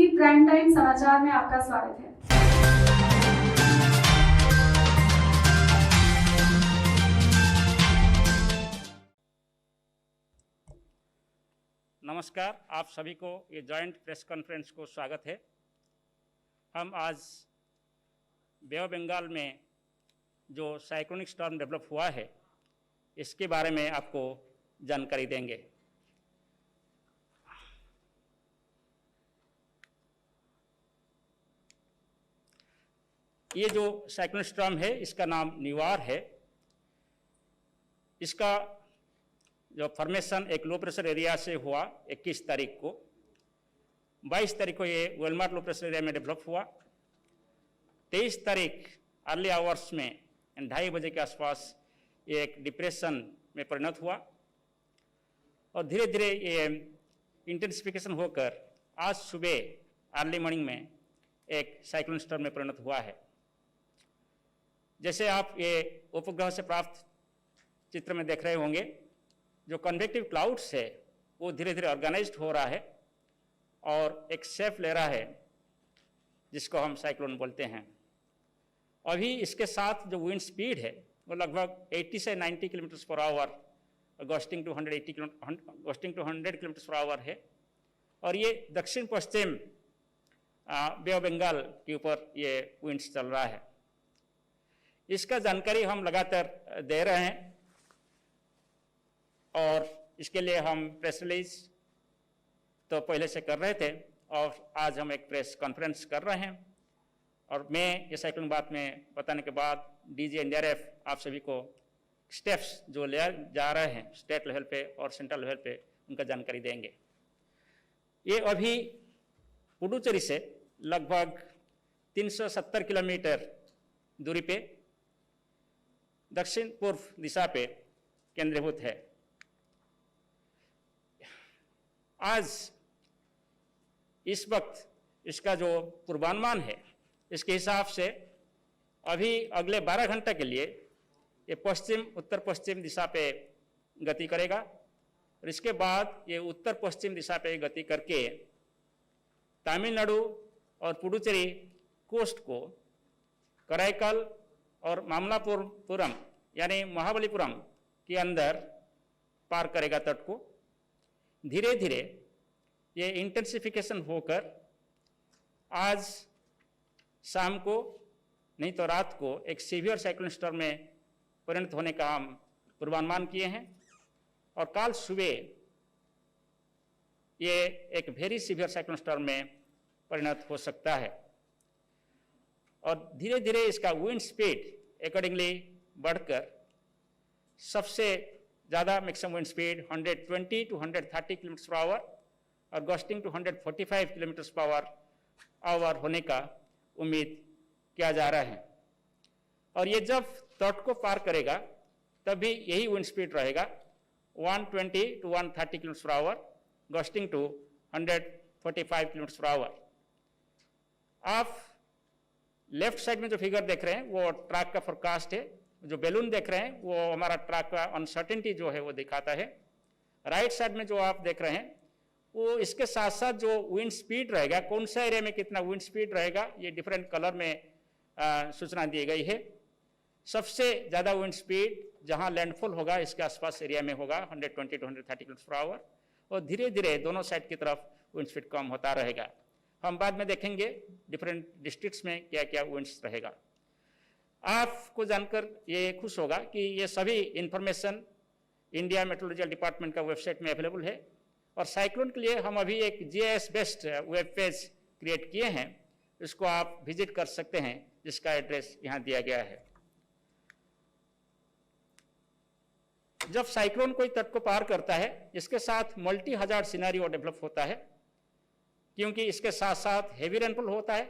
TV prime time समाचार में आपका स्वागत है। नमस्कार, आप सभी को ये जॉइंट प्रेस कॉन्फ्रेंस को स्वागत है। हम आज बे ऑफ बंगाल में जो साइक्लोनिक स्टॉर्म डेवलप हुआ है इसके बारे में आपको जानकारी देंगे। ये जो साइक्लोनिक स्टॉर्म है इसका नाम निवार है। इसका जो फॉर्मेशन एक लो प्रेशर एरिया से हुआ 21 तारीख को। 22 तारीख को ये वेलमार्ट लो प्रेशर एरिया में डेवलप हुआ। 23 तारीख अर्ली आवर्स में 2:30 बजे के आसपास ये एक डिप्रेशन में परिणत हुआ और धीरे धीरे ये इंटेंसिफिकेशन होकर आज सुबह अर्ली मॉर्निंग में एक साइक्लोन स्टॉर्म में परिणत हुआ है। जैसे आप ये उपग्रह से प्राप्त चित्र में देख रहे होंगे, जो कन्वेक्टिव क्लाउड्स है वो धीरे धीरे ऑर्गेनाइज्ड हो रहा है और एक शेप ले रहा है जिसको हम साइक्लोन बोलते हैं। अभी इसके साथ जो विंड स्पीड है वो लगभग 80 से 90 kilometre per hour, gusting to 100 kilometre per hour है और ये दक्षिण पश्चिम बे ऑफ बंगाल के ऊपर ये विंड्स चल रहा है। इसका जानकारी हम लगातार दे रहे हैं और इसके लिए हम प्रेस रिलीज तो पहले से कर रहे थे और आज हम एक प्रेस कॉन्फ्रेंस कर रहे हैं। और मैं ये साइक्लोन बात में बताने के बाद डीजी एनडीआरएफ आप सभी को स्टेप्स जो ले जा रहे हैं स्टेट लेवल पे और सेंट्रल लेवल पे उनका जानकारी देंगे। ये अभी पुडुचेरी से लगभग 370 किलोमीटर दूरी पे दक्षिण पूर्व दिशा पे केंद्रीभूत है। आज इस वक्त इसका जो पूर्वानुमान है इसके हिसाब से अभी अगले 12 घंटे के लिए ये पश्चिम उत्तर पश्चिम दिशा पे गति करेगा और इसके बाद ये उत्तर पश्चिम दिशा पे गति करके तमिलनाडु और पुडुचेरी कोस्ट को कराईकल और मामल्लापुरम यानी महाबलीपुरम के अंदर पार करेगा तट को। धीरे धीरे ये इंटेंसिफिकेशन होकर आज शाम को नहीं तो रात को एक सीवियर साइक्लोन स्टॉर्म में परिणत होने का हम पूर्वानुमान किए हैं और कल सुबह ये एक वेरी सीवियर साइक्लोन स्टॉर्म में परिणत हो सकता है और धीरे धीरे इसका विंड स्पीड अकॉर्डिंगली बढ़कर सबसे ज़्यादा maximum wind speed 120 to 130 kilometre per hour और gusting to 145 kilometre per hour होने का उम्मीद किया जा रहा है। और ये जब तट को पार करेगा तभी यही विंड स्पीड रहेगा 120 to 130 kilometre per hour, gusting to 145 kilometre per hour. आप लेफ्ट साइड में जो फिगर देख रहे हैं वो ट्रैक का फोरकास्ट है, जो बैलून देख रहे हैं वो हमारा ट्रैक का अनसर्टेनिटी जो है वो दिखाता है। राइट साइड में जो आप देख रहे हैं वो इसके साथ साथ जो विंड स्पीड रहेगा, कौन सा एरिया में कितना विंड स्पीड रहेगा, ये डिफरेंट कलर में सूचना दी गई है। सबसे ज़्यादा विंड स्पीड जहां लैंडफॉल होगा इसके आसपास एरिया में होगा 120 to 130 किलोमीटर पर आवर और धीरे धीरे दोनों साइड की तरफ विंड स्पीड कम होता रहेगा। हम बाद में देखेंगे डिफरेंट डिस्ट्रिक्ट्स में क्या क्या विंड्स रहेगा। आपको जानकर ये खुश होगा कि ये सभी इंफॉर्मेशन इंडिया मेट्रोलॉजिकल डिपार्टमेंट का वेबसाइट में अवेलेबल है और साइक्लोन के लिए हम अभी एक GIS based web page create किए हैं, इसको आप विजिट कर सकते हैं जिसका एड्रेस यहाँ दिया गया है। जब साइक्लोन कोई तट को पार करता है इसके साथ मल्टी हजार्ड सिनेरियो डेवलप होता है क्योंकि इसके साथ साथ हेवी रेनफॉल होता है,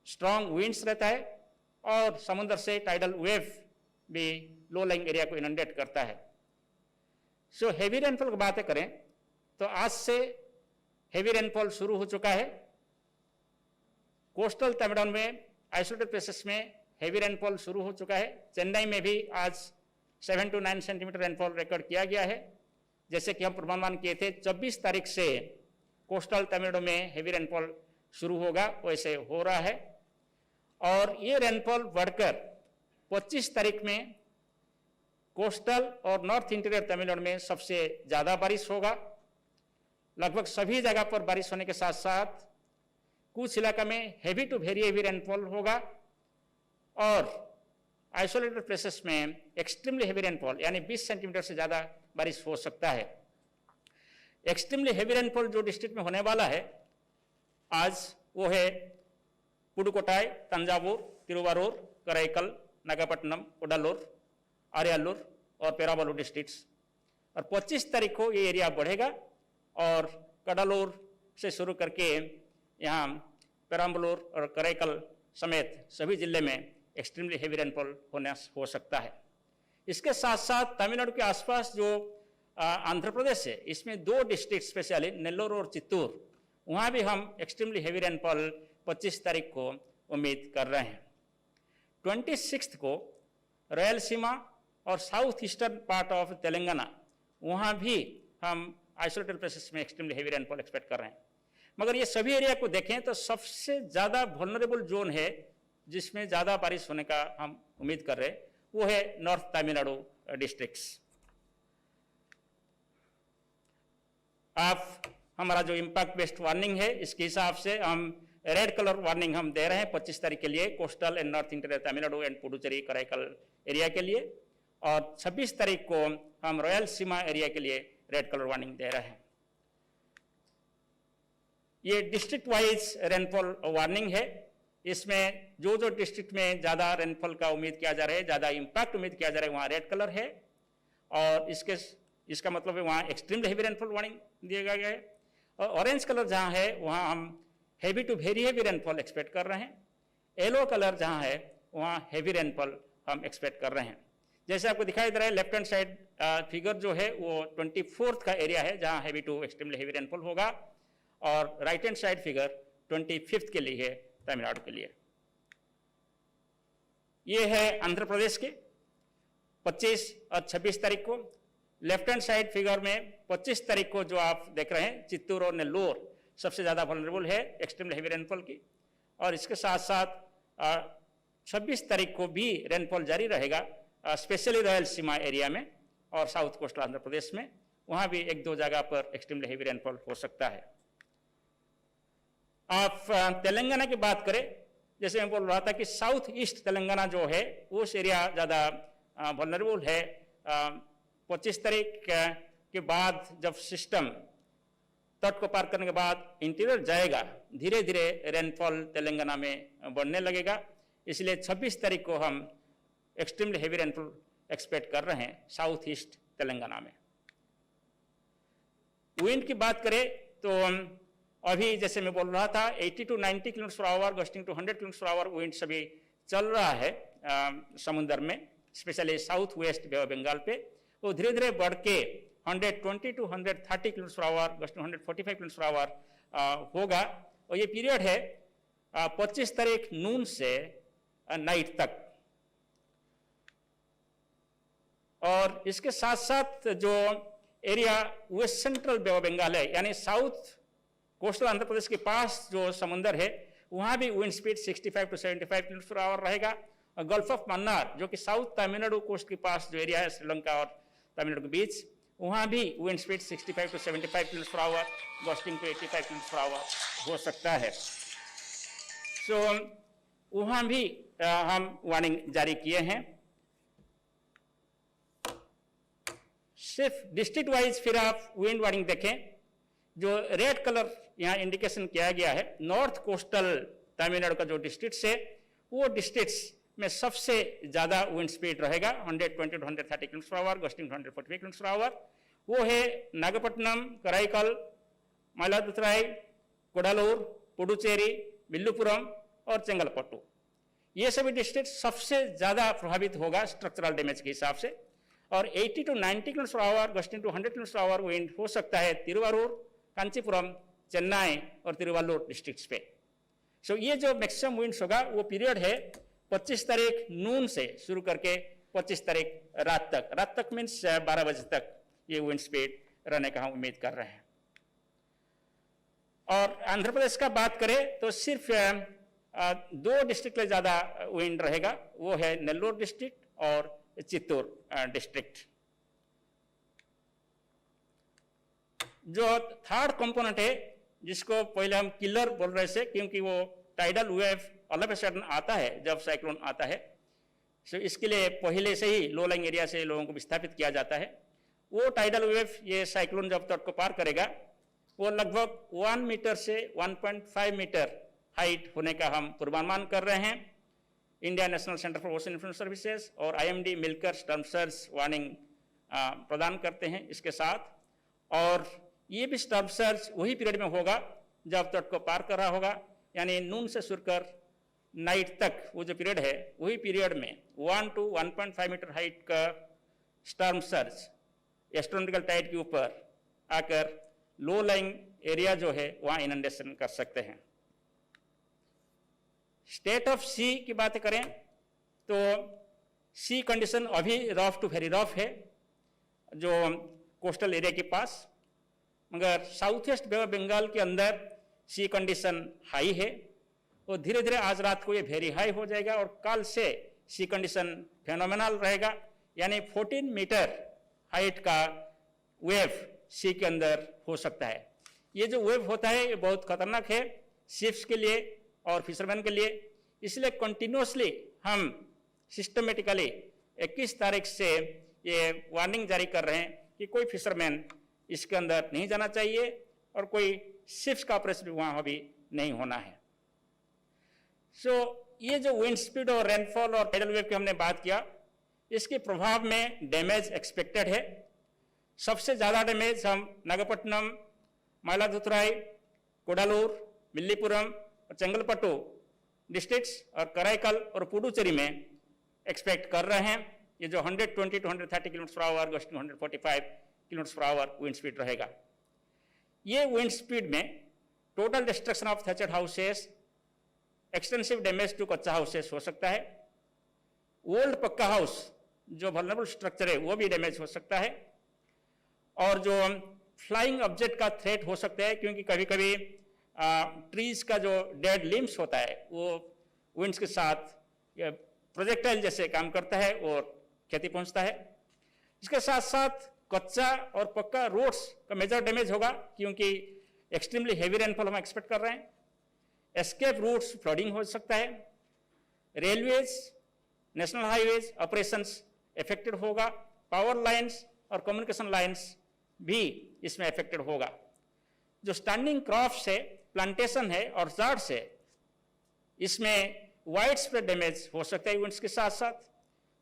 स्ट्रॉन्ग विंड्स रहता है और समुद्र से टाइडल वेव भी लो लाइंग एरिया को इनंडेट करता है। सो हेवी रेनफॉल की बातें करें तो आज से हेवी रेनफॉल शुरू हो चुका है। कोस्टल तमिलनाडु में आइसोलेटेड प्लेसेस में हेवी रेनफॉल शुरू हो चुका है। चेन्नई में भी आज 7 to 9 सेंटीमीटर रेनफॉल रिकॉर्ड किया गया है। जैसे कि हम पूर्वानुमान किए थे 24 तारीख से कोस्टल तमिलनाडु में हेवी रेनफॉल शुरू होगा, वैसे हो रहा है। और ये रेनफॉल बढ़कर 25 तारीख में कोस्टल और नॉर्थ इंटीरियर तमिलनाडु में सबसे ज़्यादा बारिश होगा। लगभग सभी जगह पर बारिश होने के साथ साथ कुछ इलाका में heavy to very heavy rainfall होगा और आइसोलेटेड प्लेसेस में एक्सट्रीमली हेवी रेनफॉल यानी 20 सेंटीमीटर से ज़्यादा बारिश हो सकता है। एक्सट्रीमली हेवी रेनफॉल जो डिस्ट्रिक्ट में होने वाला है आज वो है पुडुकोटाई, तंजावुर, तिरुवारूर, कराईकल, नागपट्टनम, उडालूर, आर्यालूर और पेराबालूर डिस्ट्रिक्ट्स। और 25 तारीख को ये एरिया बढ़ेगा और कडालूर से शुरू करके यहाँ पेराम्बलूर और कराईकल समेत सभी जिले में एक्सट्रीमली हेवी रेनफॉल हो सकता है। इसके साथ साथ तमिलनाडु के आसपास जो आंध्र प्रदेश है, इसमें 2 डिस्ट्रिक्ट स्पेशली नेल्लोर और चित्तूर, वहाँ भी हम एक्सट्रीमली हेवी रेनफॉल 25 तारीख को उम्मीद कर रहे हैं। 26 को रायलसीमा और south eastern part of Telangana, वहाँ भी हम आइसोलेटेड प्लेसेस में एक्सट्रीमली हेवी रेनफॉल एक्सपेक्ट कर रहे हैं। मगर ये सभी एरिया को देखें तो सबसे ज़्यादा वल्नरेबल जोन है जिसमें ज़्यादा बारिश होने का हम उम्मीद कर रहे हैं, वो है नॉर्थ तमिलनाडु डिस्ट्रिक्ट्स। आप हमारा जो इम्पैक्ट बेस्ड वार्निंग है, इसके हिसाब से हम रेड कलर वार्निंग हम दे रहे हैं 25 तारीख के लिए coastal and north interior Tamil Nadu and Puducherry Karaikal area के लिए, और 26 तारीख को हम रायलसीमा एरिया के लिए रेड कलर वार्निंग दे रहे हैं। ये डिस्ट्रिक्ट वाइज रेनफॉल वार्निंग है। इसमें जो जो डिस्ट्रिक्ट में ज़्यादा रेनफॉल का उम्मीद किया जा रहा है, ज़्यादा इम्पैक्ट उम्मीद किया जा रहा है, वहाँ रेड कलर है, और इसका मतलब है वहाँ एक्सट्रीमली हेवी रेनफॉल वार्निंग दिया गया है। और ऑरेंज कलर जहाँ है वहाँ हम heavy to very heavy rainfall expect कर रहे हैं। येलो कलर जहाँ है वहाँ हेवी रेनफॉल हम एक्सपेक्ट कर रहे हैं। जैसे आपको दिखाई दे रहा है लेफ्ट हैंड साइड फिगर जो है वो 24th का एरिया है जहाँ heavy to extremely heavy rainfall होगा, और right hand side figure 25th के लिए है तमिलनाडु के लिए। ये है आंध्र प्रदेश के 25 और 26 तारीख को। लेफ्ट हैंड साइड फिगर में 25 तारीख को जो आप देख रहे हैं चित्तूर और नेल्लोर सबसे ज़्यादा वल्नरेबल है एक्सट्रीमली हेवी रेनफॉल की, और इसके साथ साथ 26 तारीख को भी रेनफॉल जारी रहेगा स्पेशली रायलसीमा एरिया में और साउथ कोस्टल आंध्र प्रदेश में, वहाँ भी 1-2 जगह पर एक्सट्रीमली हेवी रेनफॉल हो सकता है। आप तेलंगाना की बात करें, जैसे मैं बोल रहा था कि साउथ ईस्ट तेलंगाना जो है उस एरिया ज़्यादा वल्नरेबल है। 25 तारीख के बाद जब सिस्टम तट को पार करने के बाद इंटीरियर जाएगा, धीरे धीरे रेनफॉल तेलंगाना में बढ़ने लगेगा। इसलिए 26 तारीख को हम एक्सट्रीमली हेवी रेनफॉल एक्सपेक्ट कर रहे हैं साउथ ईस्ट तेलंगाना में। विंड की बात करें तो अभी जैसे मैं बोल रहा था 80 to 90 km/h gusting to 100 km/h wind सभी चल रहा है समुद्र में, specially south west Bay of Bengal पे। वो धीरे धीरे बढ़ के 120 to 130 km/h गस्टिंग 145 km/h होगा, और ये पीरियड है 25 तारीख नून से नाइट तक। और इसके साथ साथ जो area west central Bay of Bengal है, यानी साउथ कोस्टल आंध्र प्रदेश के पास जो समुंदर है, वहाँ भी विंड स्पीड 65 to 75 km/h रहेगा। और गल्फ ऑफ मन्नार जो कि साउथ तमिलनाडु कोस्ट के पास जो एरिया है श्रीलंका और तमिलनाडु के बीच, वहाँ भी wind speed 65 to 75 km/h gusting to 85 km/h हो सकता है। सो वहाँ भी हम वार्निंग जारी किए हैं। सिर्फ डिस्ट्रिक्ट वाइज फिर आप विंड वार्निंग देखें, जो रेड कलर यहाँ इंडिकेशन किया गया है, नॉर्थ कोस्टल तमिलनाडु का जो डिस्ट्रिक्ट है वो डिस्ट्रिक्ट्स में सबसे ज़्यादा विंड स्पीड रहेगा 120 to 130 km/h गस्टिंग 145 km/h। वो है नागपट्टनम, कराईकल, मयिलादुथुराई, कोडालूर, पुडुचेरी, विल्लुपुरम और चेंगलपट्टू। ये सभी डिस्ट्रिक्ट सबसे ज़्यादा प्रभावित होगा स्ट्रक्चरल डैमेज के हिसाब से, और 80 to 90 km/h gusting to 100 km/h wind हो सकता है तिरुवारूर, कांचीपुरम, चेन्नई और तिरुवल्लुर डिस्ट्रिक्ट्स पे। सो ये जो मैक्सिमम विंड्स होगा वो पीरियड है 25 तारीख नून से शुरू करके 25 तारीख रात तक मीन्स 12 बजे तक ये विंड स्पीड रहने का हम उम्मीद कर रहे हैं। और आंध्र प्रदेश का बात करें तो सिर्फ 2 डिस्ट्रिक्ट में ज़्यादा विंड रहेगा, वो है नेल्लोर डिस्ट्रिक्ट और चित्तूर डिस्ट्रिक्ट। जो थर्ड कंपोनेंट है, जिसको पहले हम किलर बोल रहे थे, क्योंकि वो tidal wave all of a sudden आता है जब साइक्लोन आता है, सो इसके लिए पहले से ही लो लाइंग एरिया से लोगों को विस्थापित किया जाता है। वो टाइडल वेव ये साइक्लोन जब तट को पार करेगा, वो लगभग 1 मीटर से 1.5 मीटर हाइट होने का हम पूर्वानुमान कर रहे हैं। India national centre for ocean influence services और IMD मिलकर स्टॉर्म सर्ज वार्निंग प्रदान करते हैं इसके साथ। और ये भी स्टॉर्म सर्ज वही पीरियड में होगा जब तट को पार कर रहा होगा, यानी नून से शुरू कर नाइट तक वो जो पीरियड है, वही पीरियड में 1 to 1.5 मीटर हाइट का स्टॉर्म सर्ज एस्ट्रोनॉमिकल टाइड के ऊपर आकर लो लाइंग एरिया जो है वहाँ इनंडेशन कर सकते हैं। स्टेट ऑफ सी की बात करें तो सी कंडीशन अभी रफ टू वेरी रफ है जो कोस्टल एरिया के पास, मगर south east Bay of Bengal के अंदर सी कंडीशन हाई है और धीरे धीरे आज रात को ये वेरी हाई हो जाएगा और कल से सी कंडीशन फेनोमेनल रहेगा, यानी 14 मीटर हाइट का वेव सी के अंदर हो सकता है। ये जो वेव होता है ये बहुत खतरनाक है शिप्स के लिए और फिशरमैन के लिए, इसलिए कंटिन्यूसली हम सिस्टमेटिकली 21 तारीख से ये वार्निंग जारी कर रहे हैं कि कोई फिशरमैन इसके अंदर नहीं जाना चाहिए और कोई शिप्स का ऑपरेशन भी वहाँ अभी नहीं होना है। सो ये जो विंड स्पीड और रेनफॉल और टाइडल वेव की हमने बात किया, इसके प्रभाव में डैमेज एक्सपेक्टेड है। सबसे ज़्यादा डैमेज हम नागपट्टनम, माइलादुथुराई, कोडालूर, विल्लीपुरम और चेंगलपट्टू डिस्ट्रिक्ट्स और कराईकल और पुडुचेरी में एक्सपेक्ट कर रहे हैं। ये जो 120 to 130 km/h gusting 145 km/h wind speed रहेगा। ये विंड स्पीड में total destruction of thatched houses, extensive damage to kutcha houses हो सकता है। ओल्ड पक्का हाउस जो वल्नरेबल स्ट्रक्चर है वो भी डैमेज हो सकता है और जो फ्लाइंग ऑब्जेक्ट का थ्रेट हो सकता है, क्योंकि कभी कभी ट्रीज का जो डेड लिम्स होता है वो विंड्स के साथ प्रोजेक्टाइल जैसे काम करता है और क्षति पहुंचता है। इसके साथ साथ कच्चा और पक्का रोड्स का मेजर डैमेज होगा, क्योंकि एक्सट्रीमली हेवी रेनफॉल हम एक्सपेक्ट कर रहे हैं। एस्केप रूट्स फ्लडिंग हो सकता है। Railways, national highways operations affected होगा। पावर लाइंस और कम्युनिकेशन लाइंस भी इसमें इफेक्टेड होगा। जो स्टैंडिंग क्रॉप्स है, प्लांटेशन है और ऑर्चार्ड्स है, इसमें वाइड स्प्रेड डैमेज हो सकता है विंड्स के साथ साथ।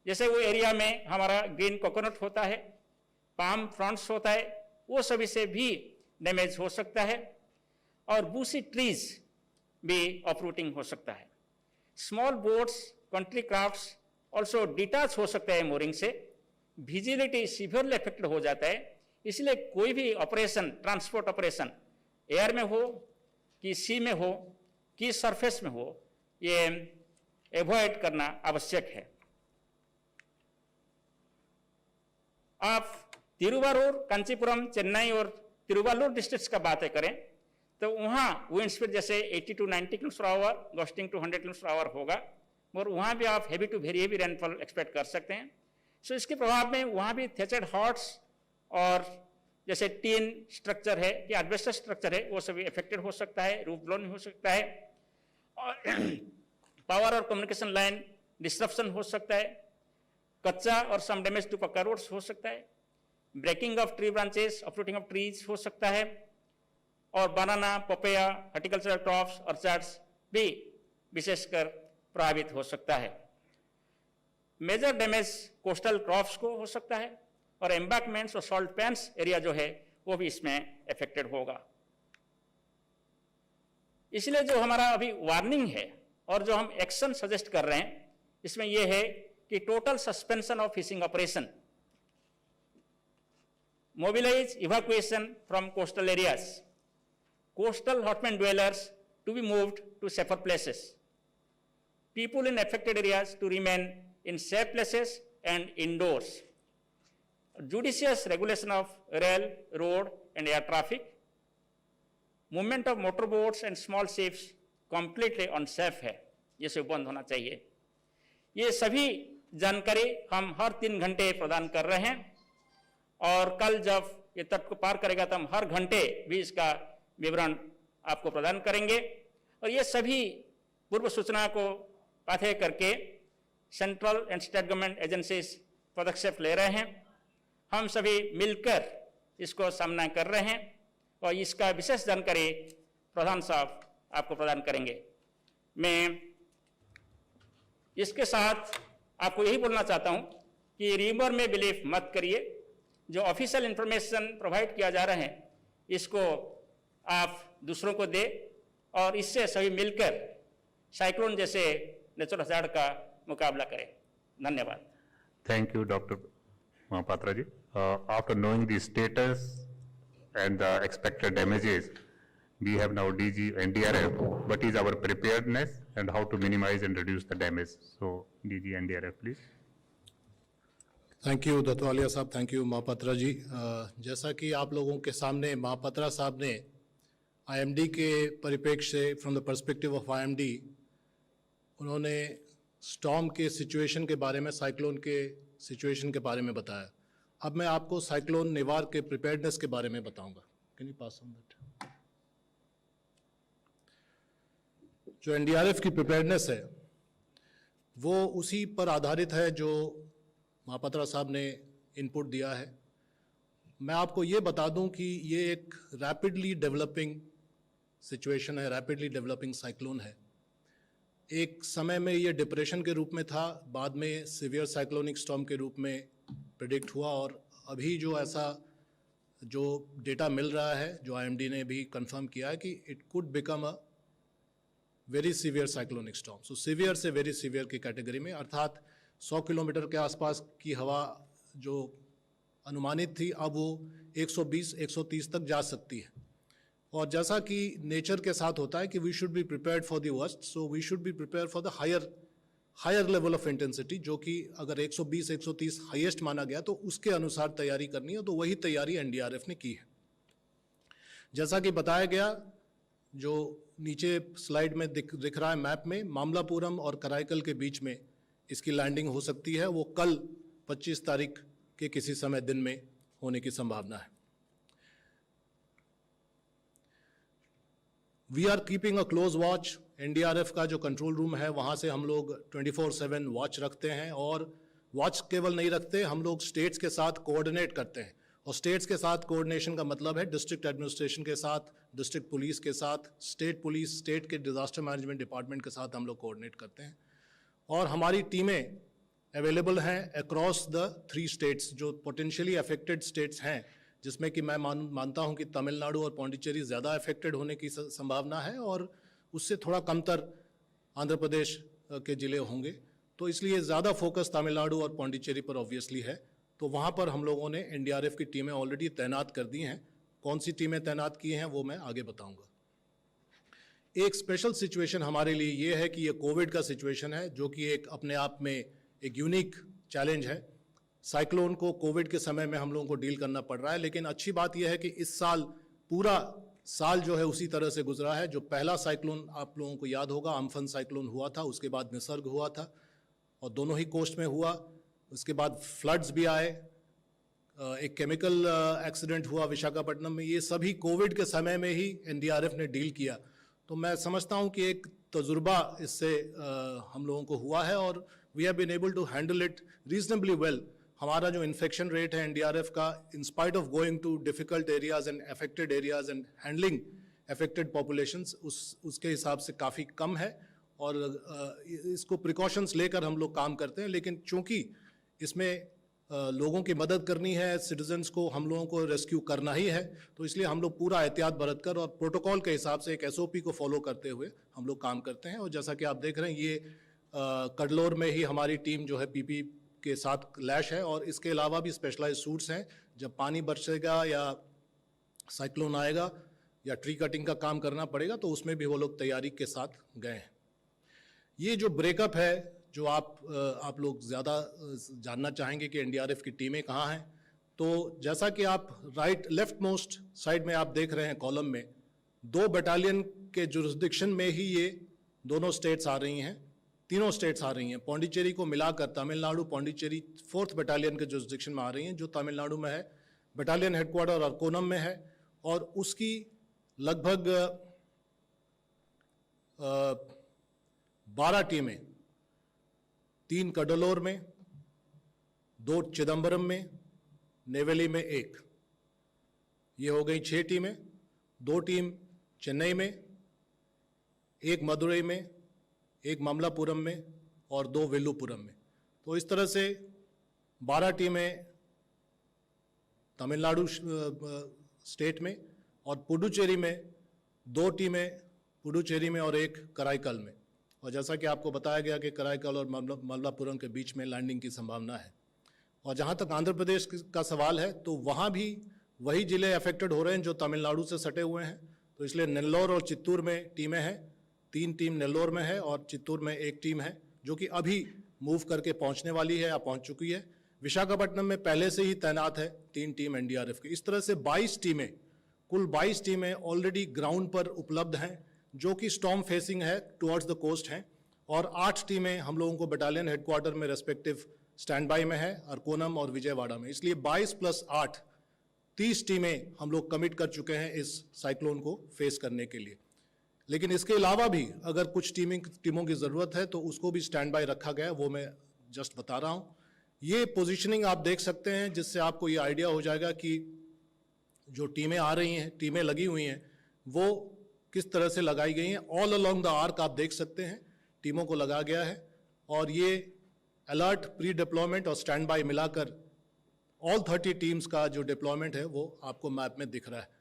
जैसे वो एरिया में हमारा ग्रीन कोकोनट होता है, पाम फ्रंट्स होता है, वो सभी से भी डैमेज हो सकता है और बूसी ट्रीज भी अपरूटिंग हो सकता है। Small boats, country crafts also detach हो सकता है मोरिंग से। विजिबिलिटी सीवियरली अफेक्टेड हो जाता है, इसलिए कोई भी ऑपरेशन, ट्रांसपोर्ट ऑपरेशन एयर में हो कि सी में हो कि सरफेस में हो, ये एवॉइड करना आवश्यक है। आप तिरुवारूर, कांचीपुरम, चेन्नई और तिरुवल्लुर डिस्ट्रिक्ट्स का बातें करें तो वहाँ विंड स्पीड जैसे 80 to 90 km/h, gusting to 100 km/h होगा, और वहाँ भी आप heavy to very heavy rainfall expect कर सकते हैं। सो इसके प्रभाव में वहाँ भी थेचर्ड हॉट्स और जैसे टीन स्ट्रक्चर है या एस्बेस्टस स्ट्रक्चर है वो सभी इफेक्टेड हो सकता है, रूफ ब्लोन हो सकता है और पावर और कम्युनिकेशन लाइन डिस्ट्रप्शन हो सकता है। कच्चा और some damage to pucca roads हो सकता है। Breaking of tree branches, uprooting of trees हो सकता है और banana, papaya, horticultural crops, orchards भी विशेषकर प्रभावित हो सकता है। मेजर डैमेज कोस्टल क्रॉप्स को हो सकता है और एम्बैंकमेंट्स और सॉल्ट पैन्स एरिया जो है वो भी इसमें अफेक्टेड होगा। इसलिए जो हमारा अभी वार्निंग है और जो हम एक्शन सजेस्ट कर रहे हैं इसमें यह है कि total suspension of fishing operation, mobilize evacuation from coastal areas, coastal hotman dwellers to be moved to safer places, people in affected areas to remain in safe places and indoors, judicious regulation of rail, road and air traffic, movement of motor boats and small ships completely unsafe है, ये सब बंद होना चाहिए। ये सभी जानकारी हम हर 3 घंटे प्रदान कर रहे हैं और कल जब ये तट को पार करेगा तो हम हर घंटे भी इसका विवरण आपको प्रदान करेंगे। और ये सभी पूर्व सूचना को पाथे करके central and state government agencies पदक्षेप ले रहे हैं। हम सभी मिलकर इसको सामना कर रहे हैं और इसका विशेष जानकारी प्रधान साहब आपको प्रदान करेंगे। मैं इसके साथ आपको यही बोलना चाहता हूं कि र्यूमर में बिलीव मत करिए। जो ऑफिशियल इंफॉर्मेशन प्रोवाइड किया जा रहा है इसको आप दूसरों को दे और इससे सभी मिलकर साइक्लोन जैसे नेचुरल हैजार्ड का मुकाबला करें। धन्यवाद। Thank you, Dr. Mahapatra ji. After knowing the status and the expected damages, we have now DG NDRF. What is our preparedness and how to minimize and reduce the damage? So, DG NDRF, please. Thank you Dattwalia sahab, thank you Mahapatra ji. जैसा कि आप लोगों के सामने महापात्रा साहब ने IMD के परिप्रेक्ष्य से, from the perspective of IMD, उन्होंने स्टॉर्म के सिचुएशन के बारे में, साइक्लोन के सिचुएशन के बारे में बताया। अब मैं आपको साइक्लोन निवार के प्रिपेयर्डनेस के बारे में बताऊंगा। Can you pass on that? जो एनडीआरएफ की प्रिपेयर्डनेस है वो उसी पर आधारित है जो महापात्रा साहब ने इनपुट दिया है। मैं आपको ये बता दूं कि ये एक रैपिडली डेवलपिंग सिचुएशन है, रैपिडली डेवलपिंग साइक्लोन है। एक समय में ये डिप्रेशन के रूप में था, बाद में सीवियर साइक्लोनिक स्टॉर्म के रूप में प्रेडिक्ट हुआ और अभी जो ऐसा जो डेटा मिल रहा है, जो आईएमडी ने भी कंफर्म किया है कि it could become a very severe cyclonic storm. So severe से वेरी सीवियर की कैटेगरी में, अर्थात 100 किलोमीटर के आसपास की हवा जो अनुमानित थी अब वो 120-130 तक जा सकती है। और जैसा कि नेचर के साथ होता है कि we should be prepared for the worst, so we should be prepare for the higher level of intensity, जो कि अगर 120-130 हाईएस्ट माना गया तो उसके अनुसार तैयारी करनी है। तो वही तैयारी एनडीआरएफ ने की है। जैसा कि बताया गया, जो नीचे स्लाइड में दिख रहा है मैप में, मामलापुरम और कराईकल के बीच में इसकी लैंडिंग हो सकती है। वो कल 25 तारीख के किसी समय दिन में होने की संभावना है। We are keeping a close watch. NDRF का जो कंट्रोल रूम है वहाँ से हम लोग 24/7 वॉच रखते हैं और वॉच केवल नहीं रखते, हम लोग स्टेट्स के साथ कोऑर्डिनेट करते हैं। और स्टेट्स के साथ कोऑर्डिनेशन का मतलब है डिस्ट्रिक्ट एडमिनिस्ट्रेशन के साथ, डिस्ट्रिक्ट पुलिस के साथ, स्टेट पुलिस, स्टेट के डिजास्टर मैनेजमेंट डिपार्टमेंट के साथ हम लोग कोऑर्डिनेट करते हैं। और हमारी टीमें अवेलेबल हैं अक्रॉस द 3 स्टेट्स जो पोटेंशियली अफेक्टेड स्टेट्स हैं, जिसमें कि मैं मानता हूं कि तमिलनाडु और पौंडीचेरी ज़्यादा अफेक्टेड होने की संभावना है और उससे थोड़ा कमतर आंध्र प्रदेश के ज़िले होंगे। तो इसलिए ज़्यादा फोकस तमिलनाडु और पौंडीचेरी पर ऑब्वियसली है। तो वहाँ पर हम लोगों ने एनडीआरएफ की टीमें ऑलरेडी तैनात कर दी हैं। कौन सी टीमें तैनात की हैं वो मैं आगे बताऊँगा। एक स्पेशल सिचुएशन हमारे लिए ये है कि ये कोविड का सिचुएशन है, जो कि एक अपने आप में एक यूनिक चैलेंज है। साइक्लोन को कोविड के समय में हम लोगों को डील करना पड़ रहा है, लेकिन अच्छी बात यह है कि इस साल पूरा साल जो है उसी तरह से गुजरा है। जो पहला साइक्लोन आप लोगों को याद होगा, अम्फन साइक्लोन हुआ था, उसके बाद निसर्ग हुआ था और दोनों ही कोस्ट में हुआ। उसके बाद फ्लड्स भी आए, एक केमिकल एक्सीडेंट हुआ विशाखापट्टनम में। ये सभी कोविड के समय में ही एनडीआरएफ ने डील किया। तो मैं समझता हूँ कि एक तजुर्बा इससे हम लोगों को हुआ है और we have been able to handle it reasonably well. हमारा जो इन्फेक्शन रेट है एनडीआरएफ का, in spite of going to difficult areas and affected areas and handling affected populations, उसके हिसाब से काफ़ी कम है और इसको प्रिकॉशंस लेकर हम लोग काम करते हैं। लेकिन चूंकि इसमें लोगों की मदद करनी है, सिटीजन्स को हम लोगों को रेस्क्यू करना ही है, तो इसलिए हम लोग पूरा एहतियात बरत कर और प्रोटोकॉल के हिसाब से एक एसओपी को फॉलो करते हुए हम लोग काम करते हैं। और जैसा कि आप देख रहे हैं, ये कडलोर में ही हमारी टीम जो है पीपी के साथ लैश है और इसके अलावा भी स्पेशलाइज सूट्स हैं। जब पानी बरसेगा या साइक्लोन आएगा या ट्री कटिंग का काम करना पड़ेगा तो उसमें भी वो लोग तैयारी के साथ गए हैं। ये जो ब्रेकअप है, जो आप लोग ज़्यादा जानना चाहेंगे कि एनडीआरएफ की टीमें कहाँ हैं, तो जैसा कि आप लेफ्ट मोस्ट साइड में आप देख रहे हैं कॉलम में, 2 बटालियन के जुरिस्डिक्शन में ही ये दोनों स्टेट्स आ रही हैं, तीनों स्टेट्स आ रही हैं। पौंडीचेरी को मिलाकर तमिलनाडु, पौंडीचेरी 4th बटालियन के जुरिस्डिक्शन में आ रही हैं, जो तमिलनाडु में है। बटालियन हेडक्वार्टर अरकोनम में है और उसकी लगभग 12 टीमें, 3 कडलोर में, 2 चिदम्बरम में, नेवेली में 1, ये हो गई 6 टीमें। 2 टीम चेन्नई में, 1 मदुरई में, 1 ममलापुरम में और 2 वेलुपुरम में। तो इस तरह से 12 टीमें तमिलनाडु स्टेट में और पुडुचेरी में 2 टीमें पुडुचेरी में और 1 कराईकल में। और जैसा कि आपको बताया गया कि कराईकल और ममलापुरम के बीच में लैंडिंग की संभावना है। और जहाँ तक आंध्र प्रदेश का सवाल है, तो वहाँ भी वही जिले अफेक्टेड हो रहे हैं जो तमिलनाडु से सटे हुए हैं। तो इसलिए नेल्लोर और चित्तूर में टीमें हैं, 3 टीम नेल्लोर में है और चित्तूर में 1 टीम है, जो कि अभी मूव करके पहुंचने वाली है या पहुंच चुकी है। विशाखापट्टनम में पहले से ही तैनात है 3 टीम एनडीआरएफ की। इस तरह से 22 टीमें, कुल 22 टीमें ऑलरेडी ग्राउंड पर उपलब्ध हैं, जो कि स्टॉर्म फेसिंग है, टुवर्ड्स द कोस्ट हैं। और 8 टीमें हम लोगों को बटालियन हेडक्वार्टर में रेस्पेक्टिव स्टैंड बाई में है, अरकोनम और विजयवाड़ा में। इसलिए 22 + 8 30 टीमें हम लोग कमिट कर चुके हैं इस साइक्लोन को फेस करने के लिए। लेकिन इसके अलावा भी अगर कुछ टीमों की ज़रूरत है तो उसको भी स्टैंड बाय रखा गया है, वो मैं जस्ट बता रहा हूँ। ये पोजीशनिंग आप देख सकते हैं, जिससे आपको ये आइडिया हो जाएगा कि जो टीमें आ रही हैं, टीमें लगी हुई हैं, वो किस तरह से लगाई गई हैं। ऑल अलोंग द आर्क आप देख सकते हैं टीमों को लगा गया है। और ये अलर्ट, प्री डिप्लॉयमेंट और स्टैंड बाय मिलाकर ऑल 30 टीम्स का जो डिप्लॉयमेंट है वो आपको मैप में दिख रहा है।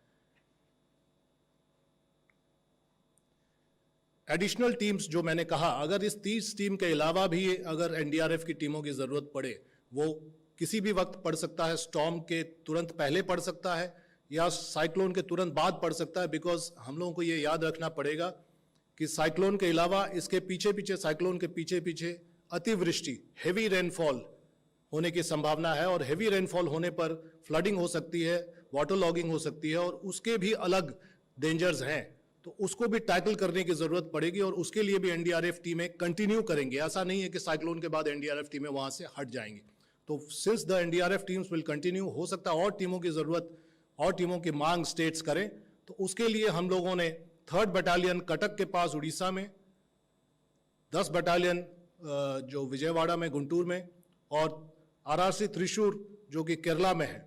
एडिशनल टीम्स जो मैंने कहा, अगर इस 30 टीम के अलावा भी अगर एनडीआरएफ की टीमों की ज़रूरत पड़े, वो किसी भी वक्त पड़ सकता है। स्टॉर्म के तुरंत पहले पड़ सकता है या साइक्लोन के तुरंत बाद पड़ सकता है। बिकॉज हम लोगों को ये याद रखना पड़ेगा कि साइक्लोन के अलावा इसके पीछे पीछे, साइक्लोन के पीछे पीछे अतिवृष्टि, हेवी रेनफॉल होने की संभावना है। और हेवी रेनफॉल होने पर फ्लडिंग हो सकती है, वाटर लॉगिंग हो सकती है और उसके भी अलग डेंजर्स हैं। तो उसको भी टैकल करने की जरूरत पड़ेगी और उसके लिए भी एनडीआरएफ टीमें कंटिन्यू करेंगे। ऐसा नहीं है कि साइक्लोन के बाद एनडीआरएफ टीमें वहां से हट जाएंगी। तो since the NDRF teams will continue, हो सकता है और टीमों की जरूरत और टीमों की मांग स्टेट्स करें। तो उसके लिए हम लोगों ने 3rd बटालियन कटक के पास उड़ीसा में, 10 बटालियन जो विजयवाड़ा में, गुंटूर में, और आरआरसी त्रिशूर जो कि केरला में है,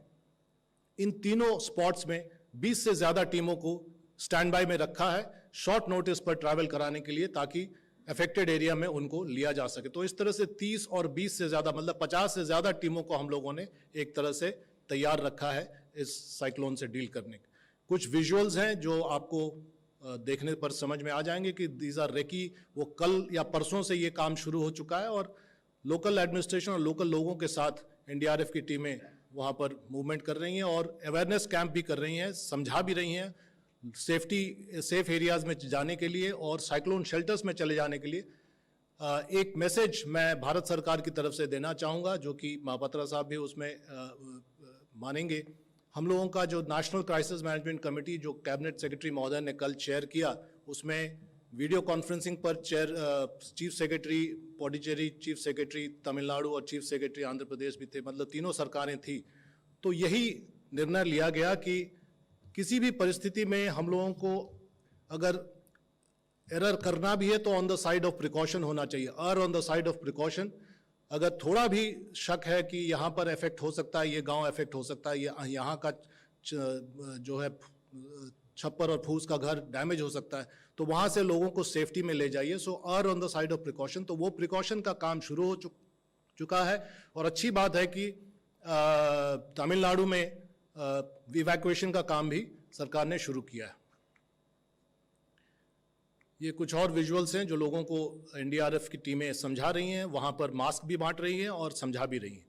इन तीनों स्पॉट्स में 20 से ज्यादा टीमों को स्टैंड बाय में रखा है शॉर्ट नोटिस पर ट्रैवल कराने के लिए, ताकि अफेक्टेड एरिया में उनको लिया जा सके। तो इस तरह से 30 और 20 से ज्यादा, मतलब 50 से ज्यादा टीमों को हम लोगों ने एक तरह से तैयार रखा है इस साइक्लोन से डील करने के। कुछ विजुअल्स हैं जो आपको देखने पर समझ में आ जाएंगे कि दीज आर रेकी। वो कल या परसों से ये काम शुरू हो चुका है और लोकल एडमिनिस्ट्रेशन और लोकल लोगों के साथ एनडीआरएफ की टीमें वहाँ पर मूवमेंट कर रही हैं और अवेयरनेस कैंप भी कर रही हैं, समझा भी रही हैं सेफ एरियाज में जाने के लिए और साइक्लोन शेल्टर्स में चले जाने के लिए। एक मैसेज मैं भारत सरकार की तरफ से देना चाहूँगा, जो कि महापात्रा साहब भी उसमें मानेंगे। हम लोगों का जो नेशनल क्राइसिस मैनेजमेंट कमेटी जो कैबिनेट सेक्रेटरी महोदय ने कल चेयर किया, उसमें वीडियो कॉन्फ्रेंसिंग पर chief secretary Pondicherry, chief secretary Tamil Nadu और चीफ सेक्रेटरी आंध्र प्रदेश भी थे, मतलब तीनों सरकारें थी। तो यही निर्णय लिया गया कि किसी भी परिस्थिति में हम लोगों को अगर एरर करना भी है तो on the side of precaution होना चाहिए, on the side of precaution. अगर थोड़ा भी शक है कि यहाँ पर इफेक्ट हो सकता है, ये गांव इफेक्ट हो सकता है, ये यहाँ का जो है छप्पर और फूस का घर डैमेज हो सकता है, तो वहाँ से लोगों को सेफ्टी में ले जाइए। So on the side of precaution. तो वो प्रिकॉशन का काम शुरू हो चुका है और अच्छी बात है कि तमिलनाडु में इवैक्यूएशन का काम भी सरकार ने शुरू किया है। ये कुछ और विजुअल्स हैं जो लोगों को एनडीआरएफ की टीमें समझा रही हैं, वहाँ पर मास्क भी बांट रही हैं और समझा भी रही हैं।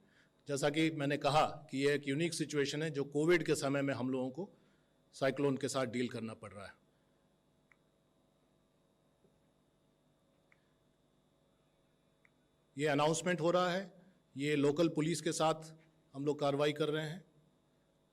जैसा कि मैंने कहा कि ये एक यूनिक सिचुएशन है जो कोविड के समय में हम लोगों को साइक्लोन के साथ डील करना पड़ रहा है। ये अनाउंसमेंट हो रहा है, ये लोकल पुलिस के साथ हम लोग कार्रवाई कर रहे हैं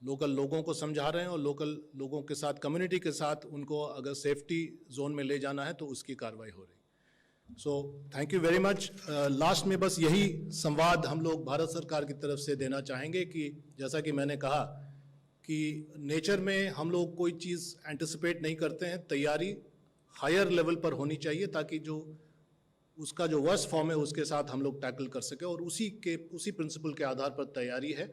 लोकल लोगों को समझा रहे हैं और लोकल लोगों के साथ, कम्युनिटी के साथ उनको अगर सेफ्टी जोन में ले जाना है तो उसकी कार्रवाई हो रही है। So thank you very much. Last में बस यही संवाद हम लोग भारत सरकार की तरफ से देना चाहेंगे कि जैसा कि मैंने कहा कि नेचर में हम लोग कोई चीज़ एंटिसिपेट नहीं करते हैं, तैयारी हायर लेवल पर होनी चाहिए ताकि जो उसका जो वर्स्ट फॉर्म है उसके साथ हम लोग टैकल कर सके, और उसी प्रिंसिपल के आधार पर तैयारी है।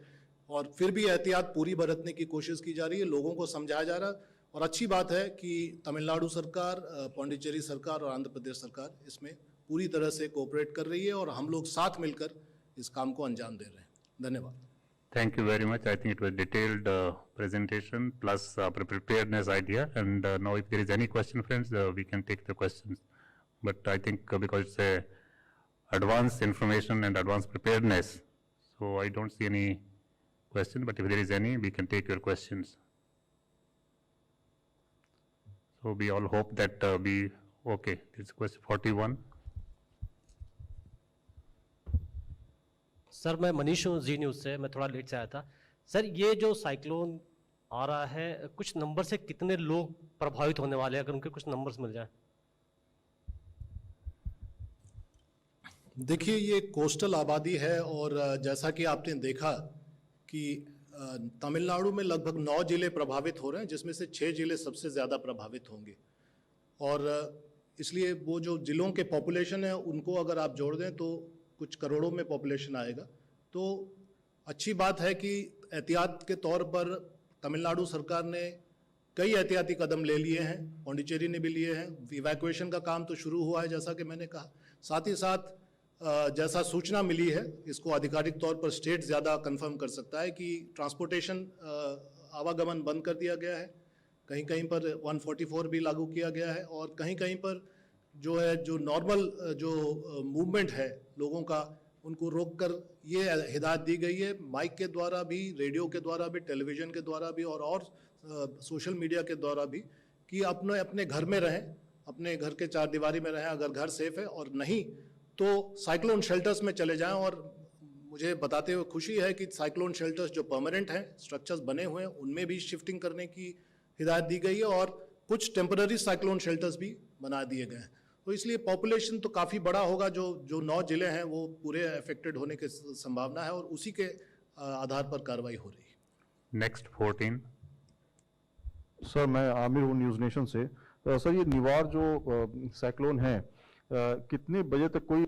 और फिर भी एहतियात पूरी बरतने की कोशिश की जा रही है, लोगों को समझाया जा रहा है। और अच्छी बात है कि तमिलनाडु सरकार, पौंडीचेरी सरकार और आंध्र प्रदेश सरकार इसमें पूरी तरह से कोऑपरेट कर रही है और हम लोग साथ मिलकर इस काम को अंजाम दे रहे हैं। धन्यवाद। Thank you very much. I think it was detailed presentation plus preparedness idea. And now if there is any question, friends, we can take the questions. But I think because it's advanced information and advanced preparedness, so I don't see any question. But if there is any, we can take your questions. So we all hope that okay. This is question 41. Sir मैं मनीष हूँ जी news से, मैं थोड़ा late से आया था। Sir ये जो साइक्लोन आ रहा है, कुछ नंबर से कितने लोग प्रभावित होने वाले हैं, अगर उनके कुछ नंबर्स मिल जाए। देखिए ये कोस्टल आबादी है और जैसा कि आपने देखा कि तमिलनाडु में लगभग 9 जिले प्रभावित हो रहे हैं, जिसमें से 6 जिले सबसे ज़्यादा प्रभावित होंगे। और इसलिए वो जो जिलों के पॉपुलेशन है उनको अगर आप जोड़ दें तो कुछ करोड़ों में पॉपुलेशन आएगा। तो अच्छी बात है कि एहतियात के तौर पर तमिलनाडु सरकार ने कई एहतियाती कदम ले लिए हैं, पौंडीचेरी ने भी लिए हैं। इवैक्यूएशन का काम तो शुरू हुआ है जैसा कि मैंने कहा। साथ ही साथ जैसा सूचना मिली है, इसको आधिकारिक तौर पर स्टेट ज़्यादा कंफर्म कर सकता है कि ट्रांसपोर्टेशन आवागमन बंद कर दिया गया है। कहीं कहीं पर 144 भी लागू किया गया है और कहीं कहीं पर जो है जो नॉर्मल जो मूवमेंट है लोगों का, उनको रोककर ये हिदायत दी गई है माइक के द्वारा भी, रेडियो के द्वारा भी, टेलीविज़न के द्वारा भी और सोशल मीडिया के द्वारा भी कि अपने अपने घर में रहें, अपने घर के चार दीवारी में रहें अगर घर सेफ है, और नहीं तो साइक्लोन शेल्टर्स में चले जाएं। और मुझे बताते हुए खुशी है कि साइक्लोन शेल्टर्स जो परमानेंट हैं, स्ट्रक्चर्स बने हुए हैं, उनमें भी शिफ्टिंग करने की हिदायत दी गई है और कुछ टेम्पररी साइक्लोन शेल्टर्स भी बना दिए गए हैं। तो इसलिए पॉपुलेशन तो काफ़ी बड़ा होगा, जो 9 जिले हैं वो पूरे अफेक्टेड होने की संभावना है और उसी के आधार पर कार्रवाई हो रही है। Next 14. सर मैं आमिर हूँ न्यूज़ नेशन से। सर ये निवार जो साइक्लोन है, कितने बजे तक कोई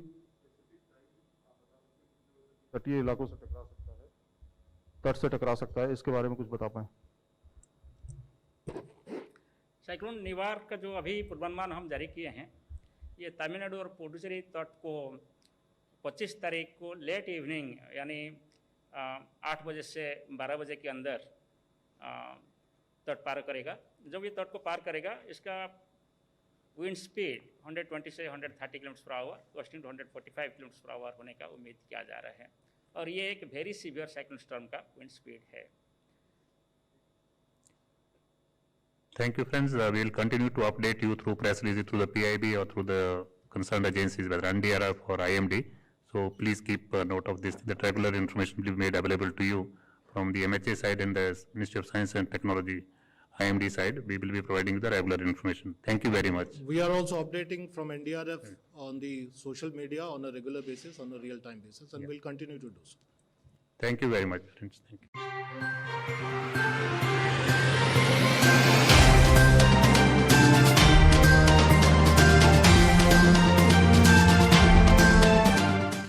तटीय इलाकों से टकरा सकता है, तट से टकरा सकता है, इसके बारे में कुछ बता पाएं। साइक्लोन निवार का जो अभी पूर्वानुमान हम जारी किए हैं, ये तमिलनाडु और पुडुचेरी तट को 25 तारीख को लेट इवनिंग यानी 8 बजे से 12 बजे के अंदर तट पार करेगा। जब ये तट को पार करेगा, इसका विंड स्पीड 120 से 130 किलोमीटर पर आवर, वेस्टिंग टू 145 किलोमीटर पर आवर होने का उम्मीद किया जा रहा है और ये एक वेरी सीवियर साइक्लोन स्टॉर्म का विंड स्पीड है। Thank you, friends. We will continue to update you through press release, through the PIB or through the concerned agencies, whether NDRF or IMD. So please keep note of this. That regular information will be made available to you from the MHA side and the Ministry of Science and Technology, IMD side. We will be providing you the regular information. Thank you very much. We are also updating from NDRF on the social media on a regular basis, on a real-time basis, and we'll continue to do so. Thank you very much, friends. Thank you.